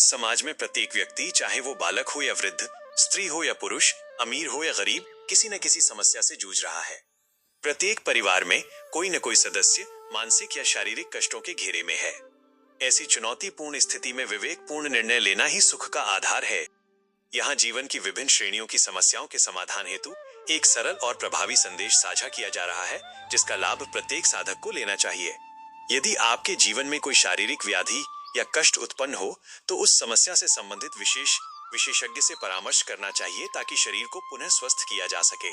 समाज में प्रत्येक व्यक्ति, चाहे वो बालक हो या वृद्ध, स्त्री हो या पुरुष, अमीर हो या गरीब, किसी न किसी समस्या से जूझ रहा है। प्रत्येक परिवार में कोई न कोई सदस्य मानसिक या शारीरिक कष्टों के घेरे में है। ऐसी चुनौतीपूर्ण स्थिति में विवेकपूर्ण निर्णय लेना ही सुख का आधार है। यहाँ जीवन की विभिन्न श्रेणियों की समस्याओं के समाधान हेतु एक सरल और प्रभावी संदेश साझा किया जा रहा है, जिसका लाभ प्रत्येक साधक को लेना चाहिए। यदि आपके जीवन में कोई शारीरिक व्याधि या कष्ट उत्पन्न हो, तो उस समस्या से संबंधित विशेषज्ञ से परामर्श करना चाहिए, ताकि शरीर को पुनः स्वस्थ किया जा सके।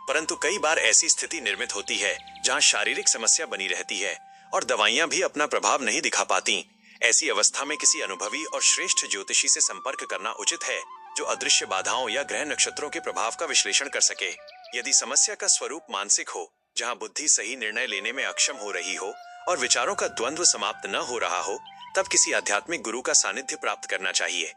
परंतु कई बार ऐसी स्थिति निर्मित होती है जहां शारीरिक समस्या बनी रहती है और दवाइयां भी अपना प्रभाव नहीं दिखा पाती। ऐसी अवस्था में किसी अनुभवी और श्रेष्ठ ज्योतिषी से संपर्क करना उचित है, जो अदृश्य बाधाओं या ग्रह नक्षत्रों के प्रभाव का विश्लेषण कर सके। यदि समस्या का स्वरूप मानसिक हो, जहां बुद्धि सही निर्णय लेने में अक्षम हो रही हो और विचारों का द्वंद्व समाप्त न हो रहा हो, तब किसी आध्यात्मिक गुरु का सानिध्य प्राप्त करना चाहिए।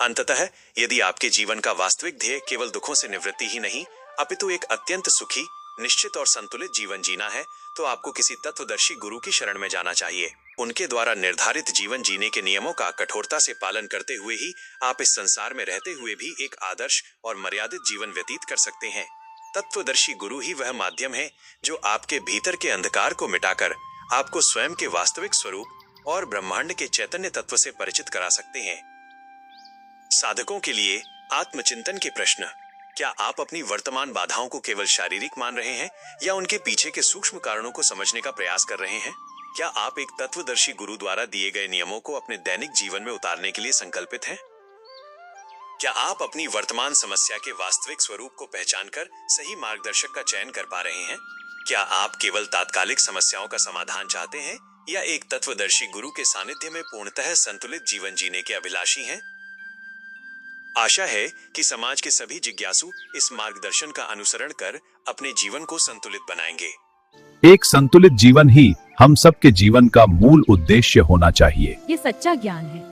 अंततः यदि आपके जीवन का वास्तविक ध्येय केवल दुखों से निवृत्ति ही नहीं, अपितु एक अत्यंत सुखी, निश्चित और संतुलित जीवन जीना है, तो आपको किसी तत्वदर्शी गुरु की शरण में जाना चाहिए। उनके द्वारा निर्धारित जीवन जीने के नियमों का कठोरता से पालन करते हुए ही आप इस संसार में रहते हुए भी एक आदर्श और मर्यादित जीवन व्यतीत कर सकते हैं। तत्वदर्शी गुरु ही वह माध्यम है जो आपके भीतर के अंधकार को मिटाकर आपको स्वयं के वास्तविक स्वरूप और ब्रह्मांड के चैतन्य तत्व से परिचित करा सकते हैं। साधकों के लिए आत्मचिंतन के प्रश्न। क्या आप अपनी वर्तमान बाधाओं को केवल शारीरिक मान रहे हैं या उनके पीछे के सूक्ष्म कारणों को समझने का प्रयास कर रहे हैं? क्या आप एक तत्वदर्शी गुरु द्वारा दिए गए नियमों को अपने दैनिक जीवन में उतारने के लिए संकल्पित हैं? क्या आप अपनी वर्तमान समस्या के वास्तविक स्वरूप को पहचानकर सही मार्गदर्शक का चयन कर पा रहे हैं? क्या आप केवल तात्कालिक समस्याओं का समाधान चाहते हैं या एक तत्वदर्शी गुरु के सानिध्य में पूर्णतः संतुलित जीवन जीने के अभिलाषी हैं? आशा है कि समाज के सभी जिज्ञासु इस मार्गदर्शन का अनुसरण कर अपने जीवन को संतुलित बनाएंगे। एक संतुलित जीवन ही हम सबके जीवन का मूल उद्देश्य होना चाहिए। ये सच्चा ज्ञान है।